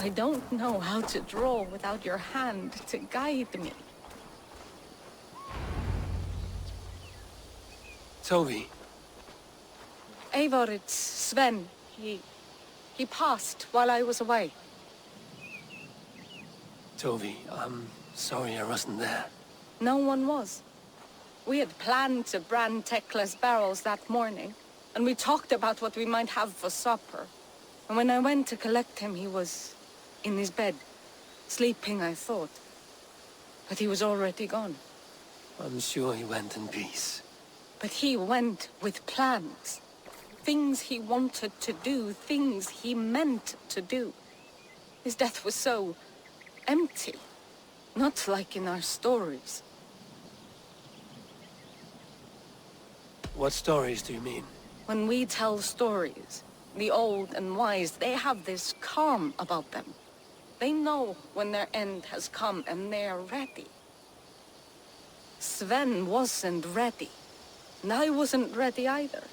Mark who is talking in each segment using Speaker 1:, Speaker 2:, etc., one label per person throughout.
Speaker 1: I don't know how to draw without your hand to guide me.
Speaker 2: Toby.
Speaker 1: Eivor, it's Sven. He passed while I was away.
Speaker 2: Toby, I'm sorry I wasn't there.
Speaker 1: No one was. We had planned to brand Tekla's barrels that morning, and we talked about what we might have for supper. And when I went to collect him, he was in his bed, sleeping, I thought. But he was already gone.
Speaker 2: I'm sure he went in peace.
Speaker 1: But he went with plans. Things he wanted to do, things he meant to do. His death was so empty. Not like in our stories.
Speaker 2: What stories do you mean?
Speaker 1: When we tell stories, the old and wise, they have this calm about them. They know when their end has come and they are ready. Sven wasn't ready. And I wasn't ready either.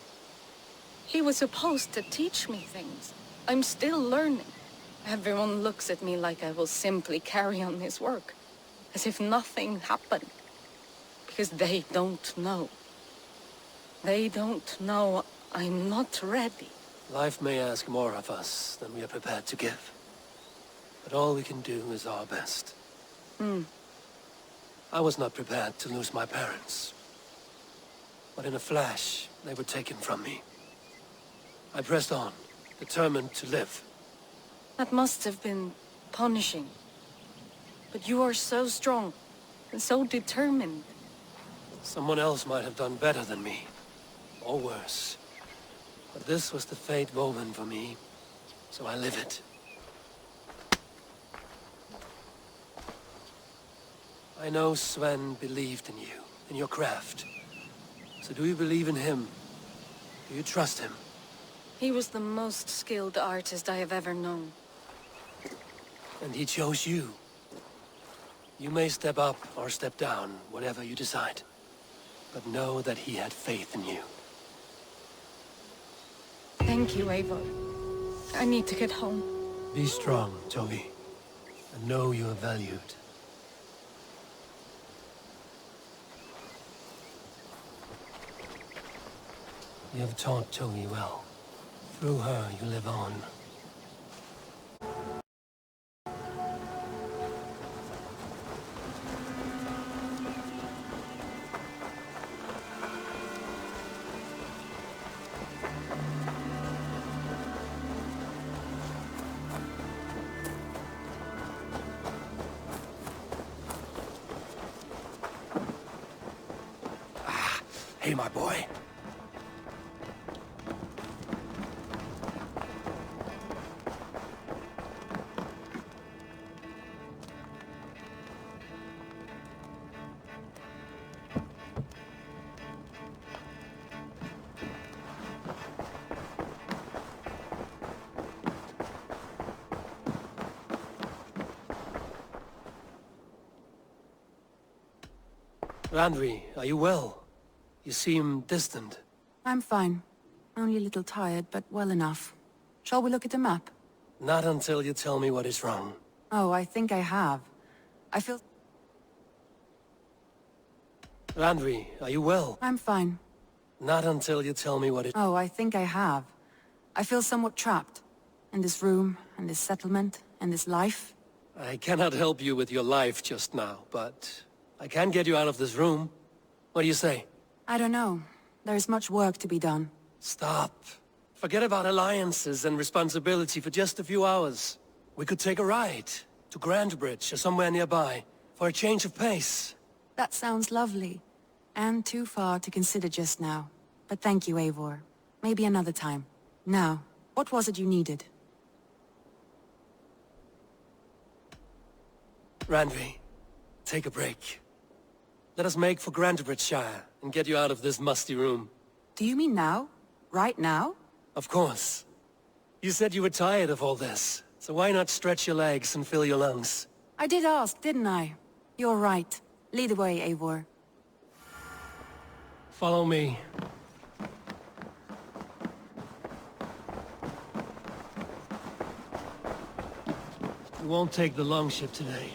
Speaker 1: He was supposed to teach me things. I'm still learning. Everyone looks at me like I will simply carry on his work. As if nothing happened. Because they don't know. They don't know I'm not ready.
Speaker 2: Life may ask more of us than we are prepared to give. But all we can do is our best. I was not prepared to lose my parents. But in a flash, they were taken from me. I pressed on, determined to live.
Speaker 1: That must have been punishing. But you are so strong, and so determined.
Speaker 2: Someone else might have done better than me. Or worse. But this was the fate woven for me, so I live it. I know Sven believed in you, in your craft. So do you believe in him? Do you trust him?
Speaker 1: He was the most skilled artist I have ever known.
Speaker 2: And he chose you. You may step up or step down, whatever you decide. But know that he had faith in you.
Speaker 1: Thank you, Eivor. I need to get home.
Speaker 2: Be strong, Toby. And know you are valued. You have taught Toby well. Through her, you live on. Hey, my boy. Randvi, are you well? You seem distant.
Speaker 3: I'm fine. Only a little tired, but well enough. Shall we look at the map?
Speaker 2: Not until you tell me what is wrong.
Speaker 3: Oh, I think I have. I feel...
Speaker 2: Randvi, are you well?
Speaker 3: I'm fine.
Speaker 2: Not until you tell me what is...
Speaker 3: Oh, I think I have. I feel somewhat trapped. In this room, and this settlement, and this life.
Speaker 2: I cannot help you with your life just now, but I can get you out of this room. What do you say?
Speaker 3: I don't know. There is much work to be done.
Speaker 2: Stop. Forget about alliances and responsibility for just a few hours. We could take a ride to Grandbridge or somewhere nearby for a change of pace.
Speaker 3: That sounds lovely. And too far to consider just now. But thank you, Eivor. Maybe another time. Now, what was it you needed?
Speaker 2: Randvi, take a break. Let us make for Grandbridgeshire and get you out of this musty room.
Speaker 3: Do you mean now? Right now?
Speaker 2: Of course. You said you were tired of all this, so why not stretch your legs and fill your lungs?
Speaker 3: I did ask, didn't I? You're right. Lead the way, Eivor.
Speaker 2: Follow me. We won't take the longship today.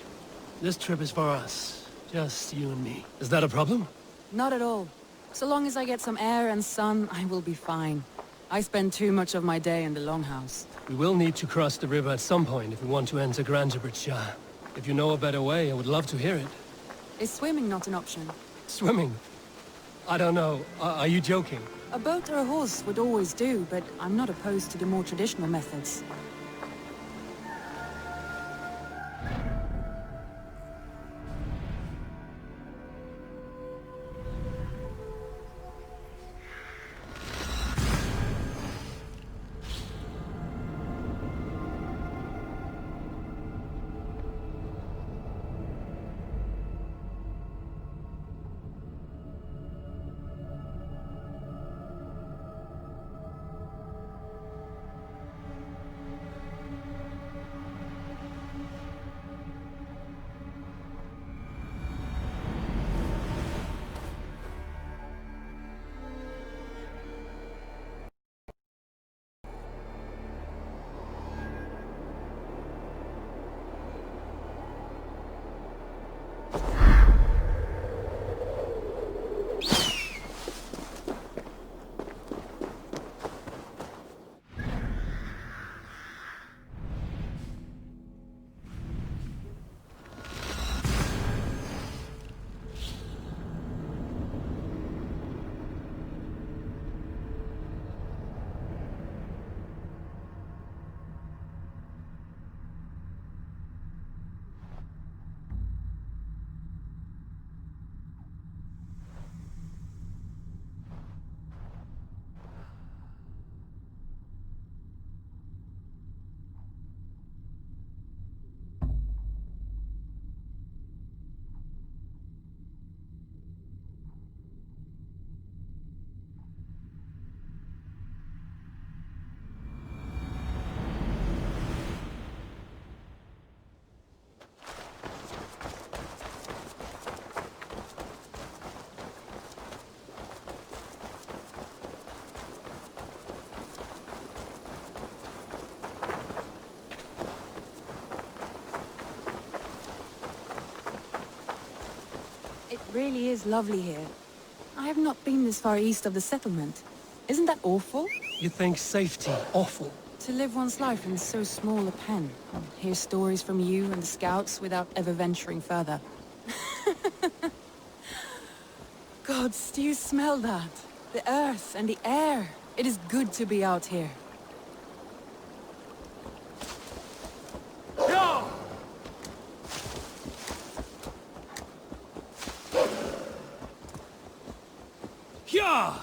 Speaker 2: This trip is for us. Just you and me. Is that a problem?
Speaker 3: Not at all. So long as I get some air and sun, I will be fine. I spend too much of my day in the longhouse.
Speaker 2: We will need to cross the river at some point if we want to enter Grandbridgeshire. If you know a better way, I would love to hear it.
Speaker 3: Is swimming not an option?
Speaker 2: Swimming? I don't know. Are you joking?
Speaker 3: A boat or a horse would always do, but I'm not opposed to the more traditional methods. It really is lovely here. I have not been this far east of the settlement. Isn't that awful?
Speaker 2: You think safety awful?
Speaker 3: To live one's life in so small a pen, and hear stories from you and the scouts without ever venturing further. Gods, do you smell that? The earth and the air. It is good to be out here.
Speaker 2: Yeah!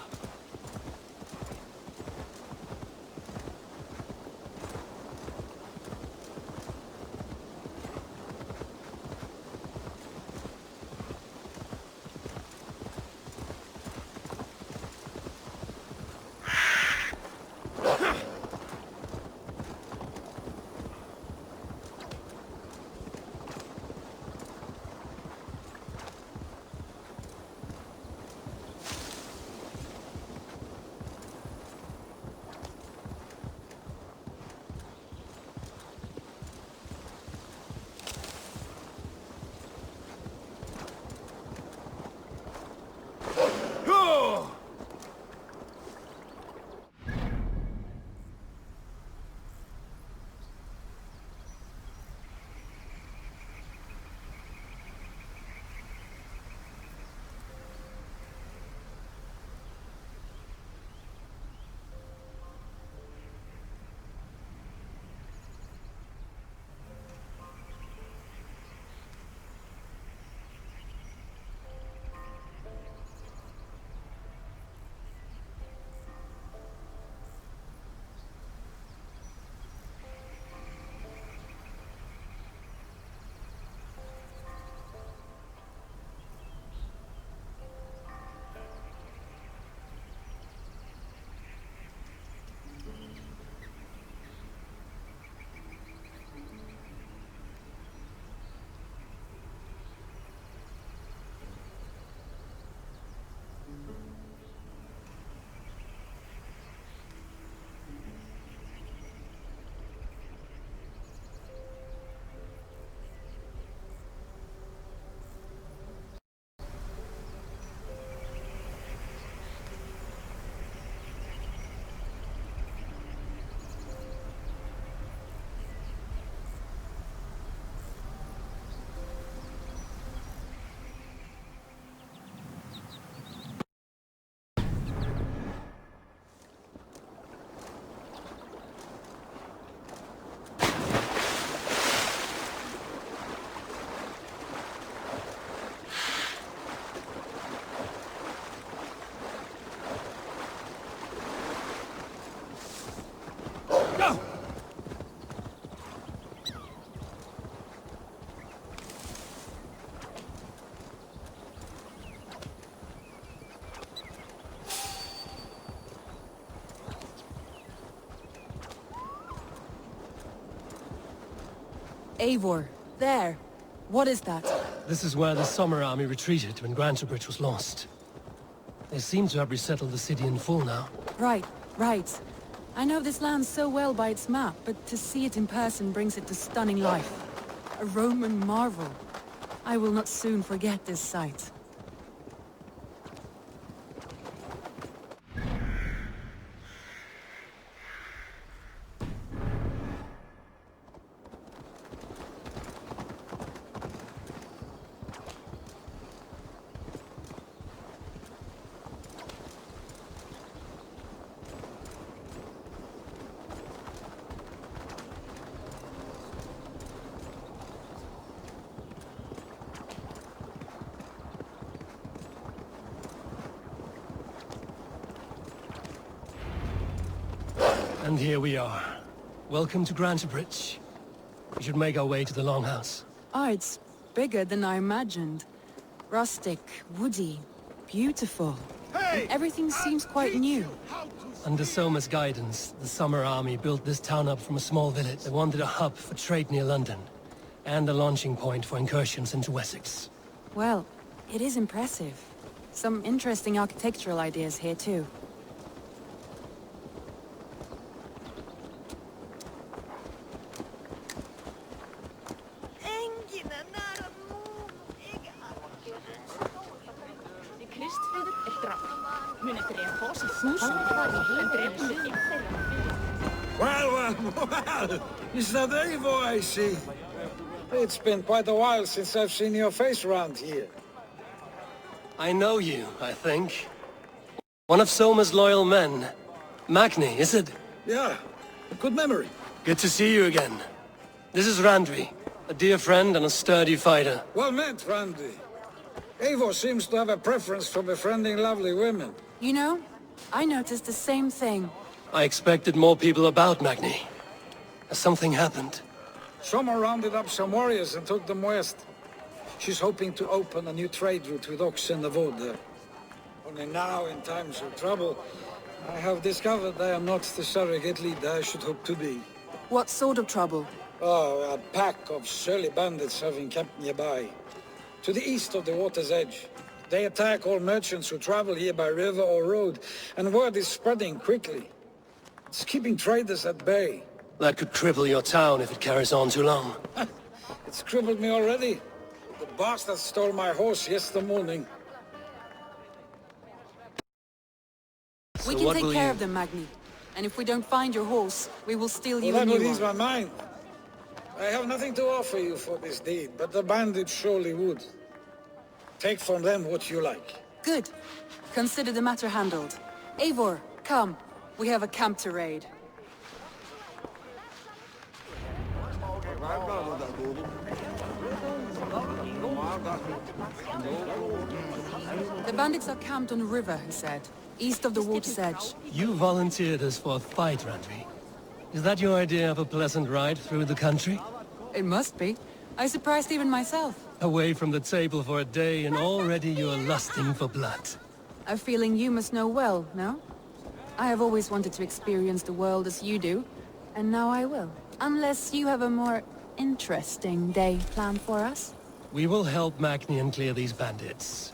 Speaker 3: Eivor, there. What is that?
Speaker 2: This is where the Summer Army retreated when Grantebridge was lost. They seem to have resettled the city in full now.
Speaker 3: Right, right. I know this land so well by its map, but to see it in person brings it to stunning life. A Roman marvel. I will not soon forget this sight.
Speaker 2: And here we are. Welcome to Grantebridge. We should make our way to the Longhouse.
Speaker 3: Ah, it's bigger than I imagined. Rustic, woody, beautiful. And everything seems quite new.
Speaker 2: Under Soma's guidance, the Summer Army built this town up from a small village. They wanted a hub for trade near London, and a launching point for incursions into Wessex.
Speaker 3: Well, it is impressive. Some interesting architectural ideas here too.
Speaker 4: Well, is that Eivor I see? It's been quite a while since I've seen your face around here.
Speaker 2: I know you, I think. One of Soma's loyal men. Magni, is it?
Speaker 4: Yeah, a good memory.
Speaker 2: Good to see you again. This is Randvi, a dear friend and a sturdy fighter.
Speaker 4: Well met, Randy. Eivor seems to have a preference for befriending lovely women.
Speaker 3: You know, I noticed the same thing.
Speaker 2: I expected more people about Magni. Has something happened?
Speaker 4: Someone rounded up some warriors and took them west. She's hoping to open a new trade route with oxen and wood there. Only now, in times of trouble, I have discovered I am not the surrogate leader I should hope to be.
Speaker 3: What sort of trouble?
Speaker 4: Oh, a pack of surly bandits have encamped nearby. To the east of the water's edge. They attack all merchants who travel here by river or road, and word is spreading quickly. It's keeping traders at bay.
Speaker 2: That could cripple your town if it carries on too long.
Speaker 4: It's crippled me already. The bastard stole my horse yesterday morning.
Speaker 3: We can take care of them, Magni. And if we don't find your horse, we will steal you
Speaker 4: Well,
Speaker 3: a
Speaker 4: that
Speaker 3: new
Speaker 4: would ease
Speaker 3: one.
Speaker 4: my mind. I have nothing to offer you for this deed, but the bandits surely would. Take from them what you like.
Speaker 3: Good. Consider the matter handled. Eivor, come. We have a camp to raid. The bandits are camped on a river, he said. East of the water's edge.
Speaker 2: You volunteered us for a fight, Randvi. Is that your idea of a pleasant ride through the country?
Speaker 3: It must be. I surprised even myself.
Speaker 2: Away from the table for a day and already you are lusting for blood.
Speaker 3: A feeling you must know well, no? I have always wanted to experience the world as you do, and now I will. Unless you have a more interesting day planned for us?
Speaker 2: We will help Magni and clear these bandits.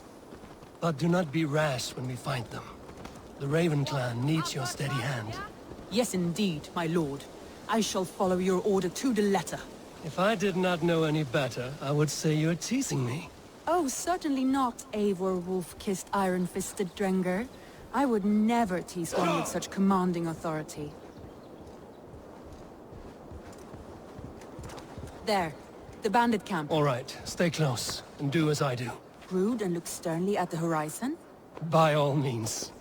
Speaker 2: But do not be rash when we find them. The Raven clan needs your steady hand.
Speaker 5: Yes, indeed, my lord. I shall follow your order to the letter.
Speaker 2: If I did not know any better, I would say you're teasing me.
Speaker 3: Oh, certainly not, Eivor wolf-kissed iron-fisted Drenger. I would never tease one with such commanding authority. There, the bandit camp.
Speaker 2: All right, stay close, and do as I do.
Speaker 3: Brood and look sternly at the horizon?
Speaker 2: By all means.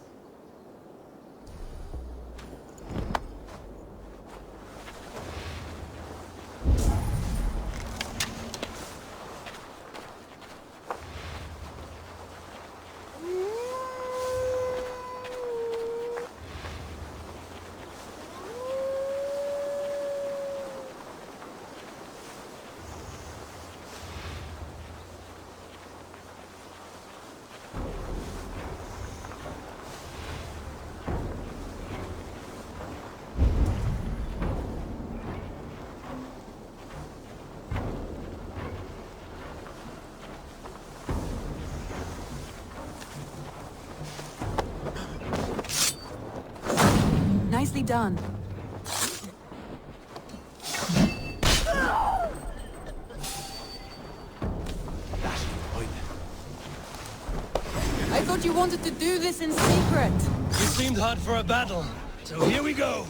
Speaker 3: nicely done. I thought you wanted to do this in secret.
Speaker 2: You seemed hot for a battle, so here we go.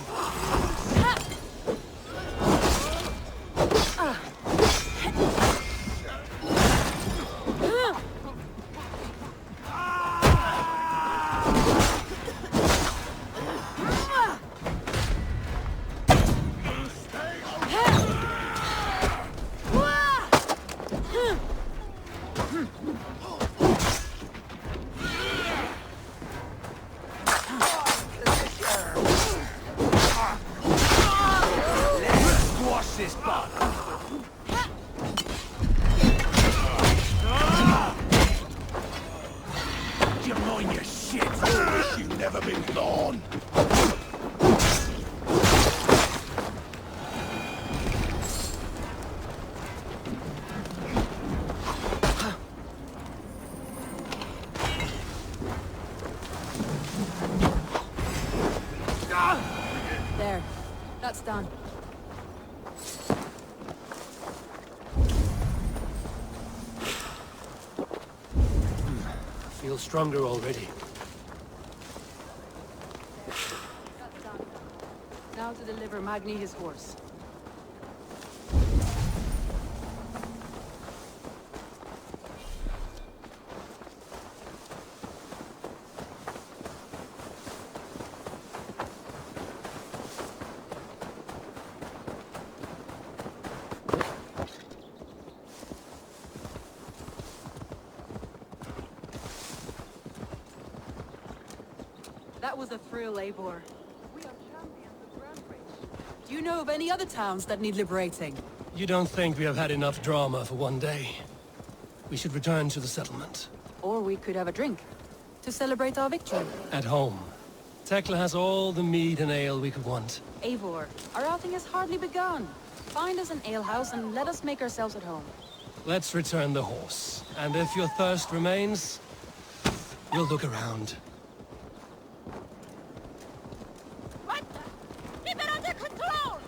Speaker 6: This bug. You mind your shit? Wish you'd never been born.
Speaker 3: There. That's done.
Speaker 2: Feel stronger already.
Speaker 3: That's done. Now to deliver Magni his horse. That was a thrill, Eivor. We are champions of Grandbridge. Do you know of any other towns that need liberating?
Speaker 2: You don't think we have had enough drama for one day? We should return to the settlement.
Speaker 3: Or we could have a drink to celebrate our victory.
Speaker 2: At home. Tekla has all the mead and ale we could want.
Speaker 3: Eivor, our outing has hardly begun. Find us an alehouse and let us make ourselves at home.
Speaker 2: Let's return the horse. And if your thirst remains, we'll look around.
Speaker 3: Keep it under control!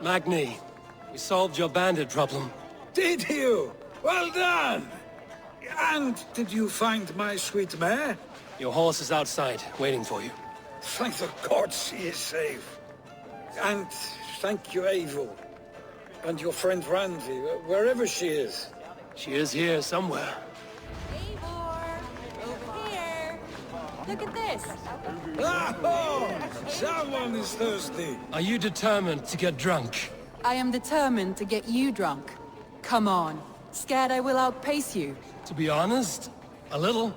Speaker 2: Magni, we solved your bandit problem.
Speaker 4: Did you? Well done! And did you find my sweet mare?
Speaker 2: Your horse is outside, waiting for you.
Speaker 4: Thank the gods she is safe. And thank you, Eivor. And your friend Randy, wherever she is.
Speaker 2: She is here somewhere.
Speaker 3: Eivor! Over here! Look at this!
Speaker 4: Oh, someone is thirsty.
Speaker 2: Are you determined to get drunk?
Speaker 3: I am determined to get you drunk. Come on. Scared I will outpace you?
Speaker 2: To be honest, a little.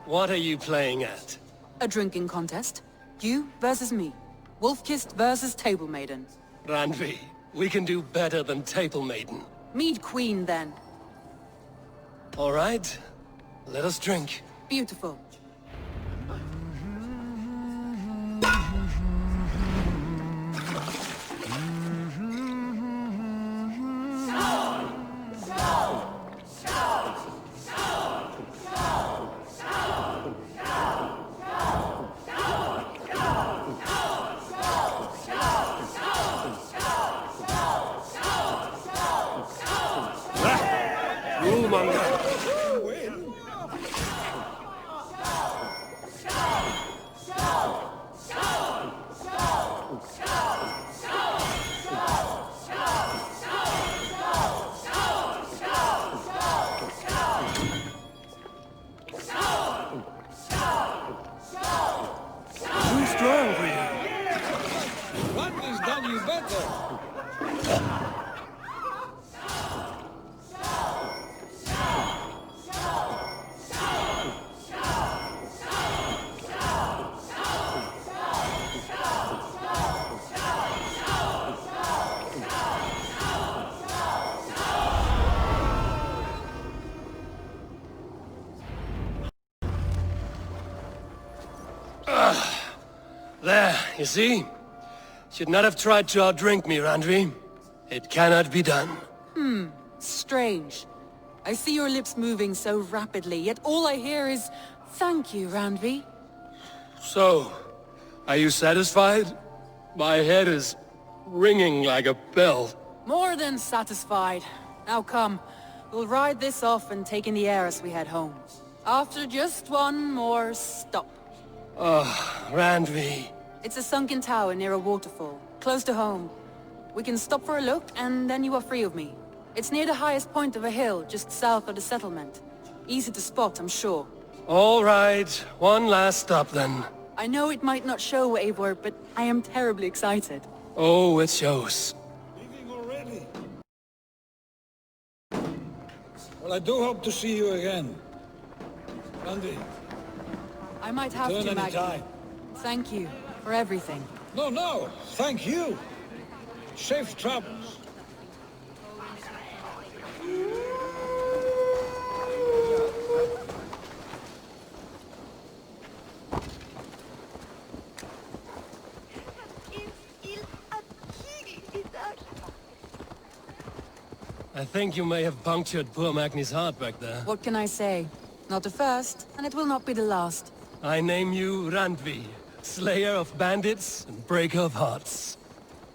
Speaker 2: What are you playing at?
Speaker 3: A drinking contest. You versus me. Wolf-kissed versus Table Maiden.
Speaker 2: Randvi, we can do better than Table Maiden.
Speaker 3: Mead Queen, then.
Speaker 2: All right, let us drink.
Speaker 3: Beautiful.
Speaker 2: Too strong for you.
Speaker 4: One has done you better.
Speaker 2: There, you see? Should not have tried to outdrink me, Randvi. It cannot be done.
Speaker 3: Strange. I see your lips moving so rapidly, yet all I hear is, "Thank you, Randvi."
Speaker 2: So, are you satisfied? My head is ringing like a bell.
Speaker 3: More than satisfied. Now come, we'll ride this off and take in the air as we head home. After just one more stop.
Speaker 2: Randvi.
Speaker 3: It's a sunken tower near a waterfall, close to home. We can stop for a look, and then you are free of me. It's near the highest point of a hill, just south of the settlement. Easy to spot, I'm sure.
Speaker 2: All right, one last stop then.
Speaker 3: I know it might not show, Eivor, but I am terribly excited.
Speaker 2: Oh, it shows.
Speaker 4: Leaving already? Well, I do hope to see you again. Andy,
Speaker 3: I might have
Speaker 4: turn
Speaker 3: to,
Speaker 4: any
Speaker 3: Maggie.
Speaker 4: time.
Speaker 3: Thank you for everything.
Speaker 4: No, thank you. Safe travels.
Speaker 2: I think you may have punctured poor Magni's heart back there.
Speaker 3: What can I say? Not the first, and it will not be the last.
Speaker 2: I name you Randvi, slayer of bandits and breaker of hearts.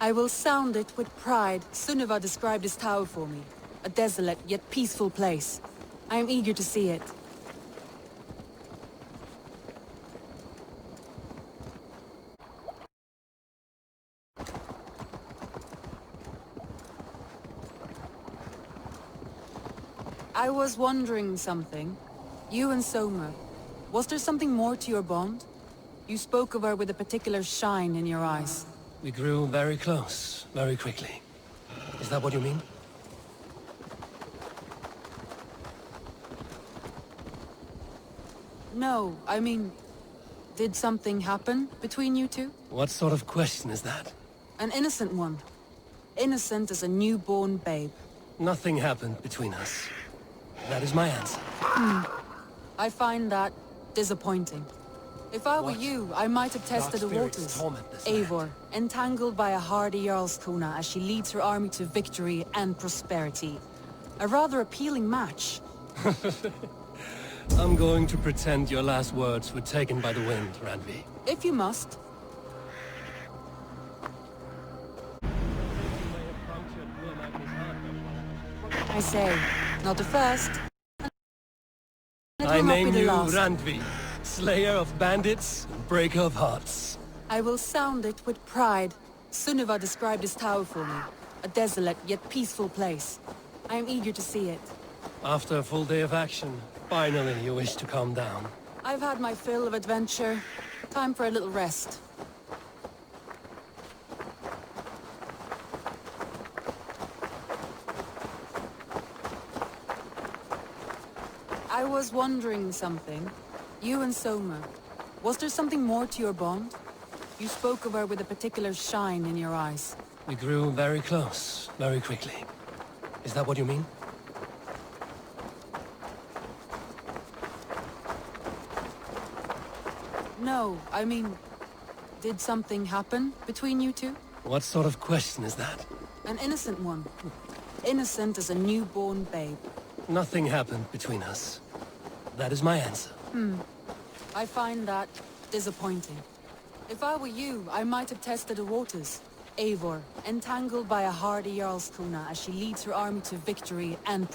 Speaker 3: I will sound it with pride. Sunniva described this tower for me. A desolate yet peaceful place. I am eager to see it. I was wondering something. You and Soma. Was there something more to your bond? You spoke of her with a particular shine in your eyes.
Speaker 2: We grew very close, very quickly. Is that what you mean?
Speaker 3: No, I mean... Did something happen between you two?
Speaker 2: What sort of question is that?
Speaker 3: An innocent one. Innocent as a newborn babe.
Speaker 2: Nothing happened between us. That is my answer.
Speaker 3: I find that disappointing. If I were
Speaker 2: What
Speaker 3: you, I might have tested the
Speaker 2: spirits
Speaker 3: waters.
Speaker 2: torment this land?
Speaker 3: Eivor, entangled by a hardy Jarlskona as she leads her army to victory and prosperity. A rather appealing match.
Speaker 2: I'm going to pretend your last words were taken by the wind, Randvi.
Speaker 3: If you must. I say, not the first. and it
Speaker 2: I
Speaker 3: will not be
Speaker 2: name
Speaker 3: the
Speaker 2: you
Speaker 3: last.
Speaker 2: Randvi, slayer of bandits and breaker of hearts.
Speaker 3: I will sound it with pride. Sunniva described this tower for me. A desolate yet peaceful place. I am eager to see it.
Speaker 2: After a full day of action, finally you wish to calm down.
Speaker 3: I've had my fill of adventure. Time for a little rest. I was wondering something. You and Soma. Was there something more to your bond? You spoke of her with a particular shine in your eyes.
Speaker 2: We grew very close, very quickly. Is that what you mean?
Speaker 3: No, I mean... Did something happen between you two?
Speaker 2: What sort of question is that?
Speaker 3: An innocent one. Innocent as a newborn babe.
Speaker 2: Nothing happened between us. That is my answer.
Speaker 3: I find that disappointing. If I were you, I might have tested the waters. Eivor, entangled by a hardy Jarlskona as she leads her army to victory and...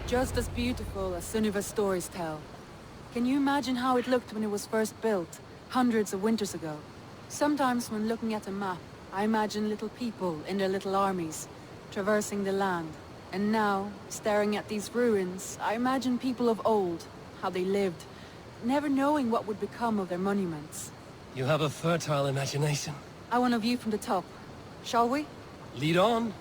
Speaker 3: Just as beautiful as Sunniva's stories tell. Can you imagine how it looked when it was first built, hundreds of winters ago? Sometimes when looking at a map, I imagine little people in their little armies, traversing the land. And now, staring at these ruins, I imagine people of old, how they lived, never knowing what would become of their monuments.
Speaker 2: You have a fertile imagination.
Speaker 3: I want a view from the top. Shall we?
Speaker 2: Lead on.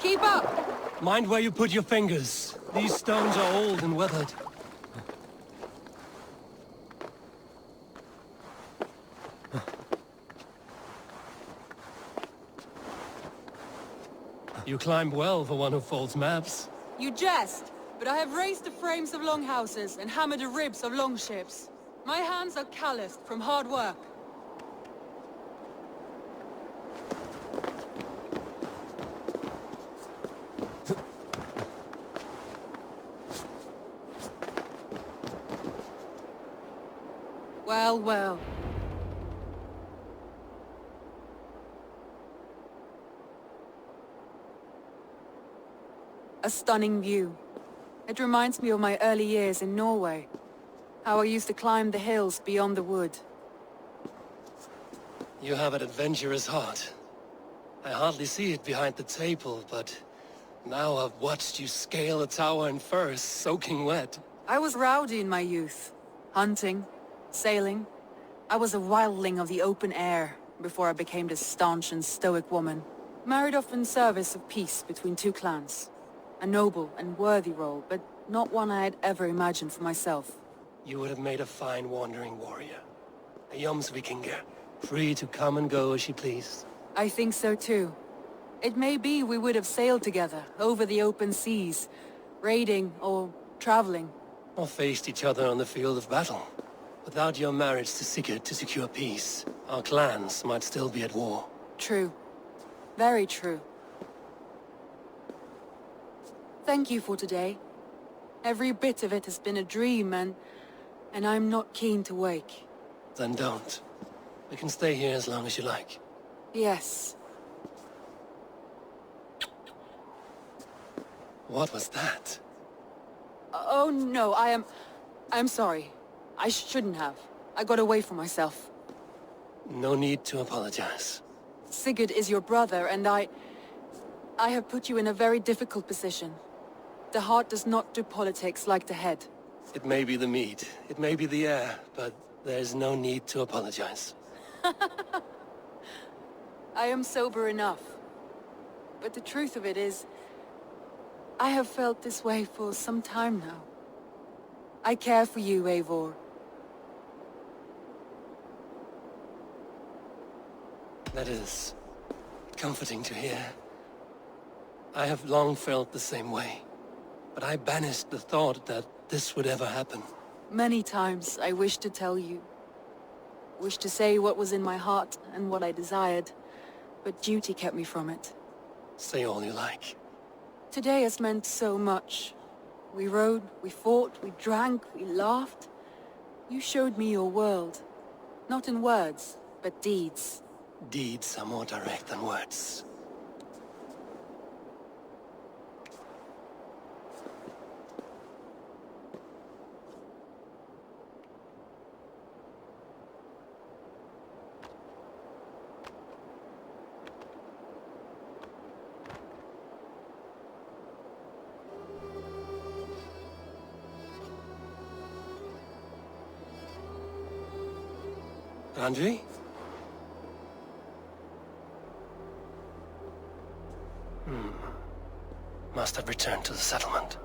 Speaker 3: Keep up!
Speaker 2: Mind where you put your fingers. These stones are old and weathered. You climbed well for one who folds maps.
Speaker 3: You jest, but I have raised the frames of longhouses and hammered the ribs of longships. My hands are calloused from hard work. Well, well. A stunning view. It reminds me of my early years in Norway. How I used to climb the hills beyond the wood.
Speaker 2: You have an adventurous heart. I hardly see it behind the table, but now I've watched you scale a tower in furs, soaking wet.
Speaker 3: I was rowdy in my youth. Hunting, sailing. I was a wildling of the open air before I became this staunch and stoic woman. Married off in service of peace between two clans. A noble and worthy role, but not one I had ever imagined for myself.
Speaker 2: You would have made a fine wandering warrior. A Jomsvikinger, free to come and go as she pleased.
Speaker 3: I think so too. It may be we would have sailed together over the open seas, raiding or traveling.
Speaker 2: Or faced each other on the field of battle. Without your marriage to Sigurd to secure peace, our clans might still be at war.
Speaker 3: True. Very true. Thank you for today. Every bit of it has been a dream, and I'm not keen to wake.
Speaker 2: Then don't. We can stay here as long as you like.
Speaker 3: Yes.
Speaker 2: What was that?
Speaker 3: Oh no, I'm sorry. I shouldn't have. I got away from myself.
Speaker 2: No need to apologize.
Speaker 3: Sigurd is your brother, and I have put you in a very difficult position. The heart does not do politics like the head.
Speaker 2: It may be the meat, it may be the air, but there's no need to apologize.
Speaker 3: I am sober enough. But the truth of it is, I have felt this way for some time now. I care for you, Eivor.
Speaker 2: That is comforting to hear. I have long felt the same way, but I banished the thought that this would ever happen.
Speaker 3: Many times I wished to tell you. Wished to say what was in my heart and what I desired, but duty kept me from it.
Speaker 2: Say all you like.
Speaker 3: Today has meant so much. We rode, we fought, we drank, we laughed. You showed me your world. Not in words, but deeds.
Speaker 2: Deeds are more direct than words. Andrei? Must have returned to the settlement.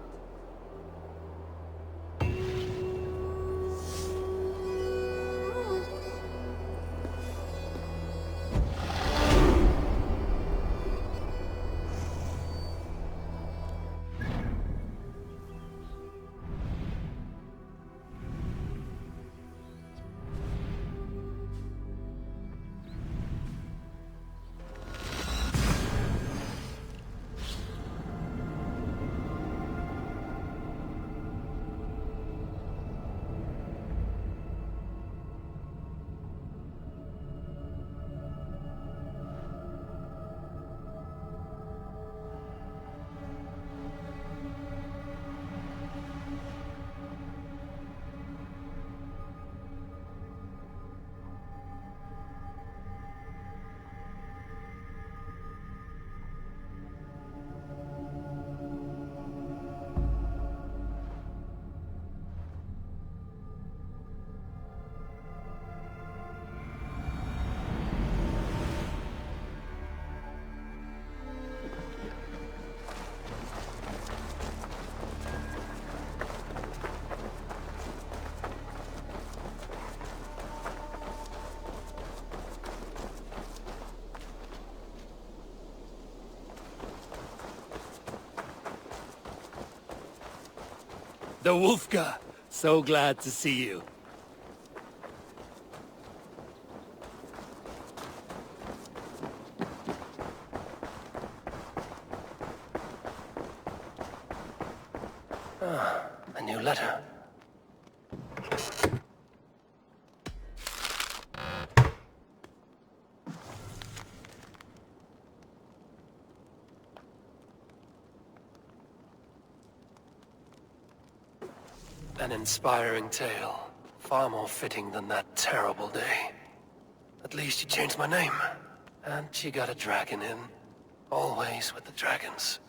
Speaker 2: the Wolfka. So glad to see you. A new letter. An inspiring tale. Far more fitting than that terrible day. At least you changed my name. And she got a dragon in. Always with the dragons.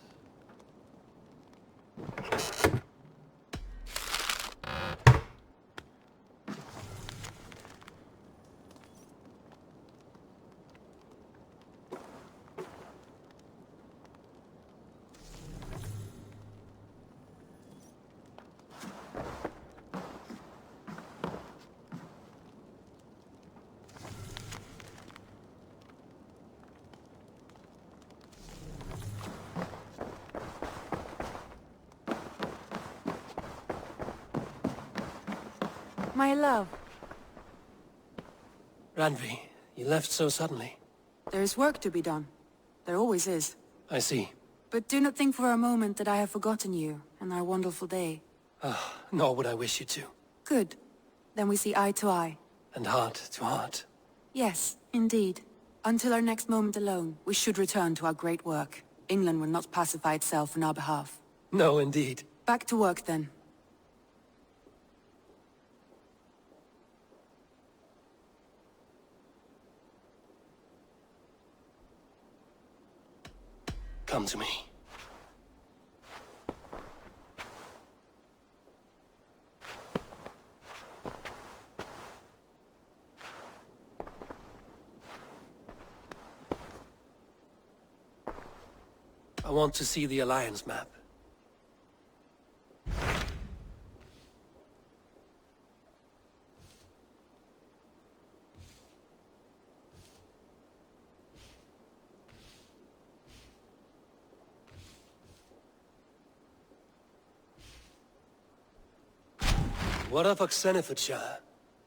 Speaker 3: My love,
Speaker 2: Randvi, you left so suddenly.
Speaker 3: there is work to be done. There always is.
Speaker 2: I see.
Speaker 3: But do not think for a moment that I have forgotten you and our wonderful day.
Speaker 2: Nor would I wish you to.
Speaker 3: Good. Then we see eye to eye.
Speaker 2: And heart to heart.
Speaker 3: Yes, indeed. Until our next moment alone, we should return to our great work. England will not pacify itself on our behalf.
Speaker 2: No, indeed.
Speaker 3: Back to work then.
Speaker 2: Come to me. I want to see the Alliance map. What of Oxenfordshire?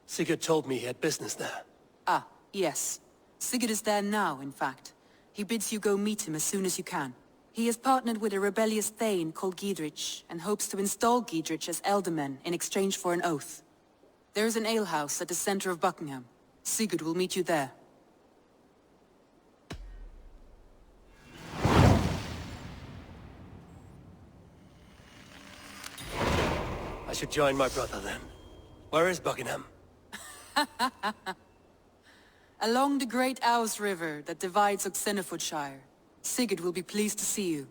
Speaker 2: Sigurd told me he had business there.
Speaker 3: Ah, yes. Sigurd is there now, in fact. He bids you go meet him as soon as you can. He has partnered with a rebellious thane called Giedrich, and hopes to install Giedrich as Elderman in exchange for an oath. There is an alehouse at the center of Buckingham. Sigurd will meet you there.
Speaker 2: I should join my brother then. Where is Buckingham?
Speaker 3: Along the great Ouse River that divides Oxenfordshire. Sigurd will be pleased to see you.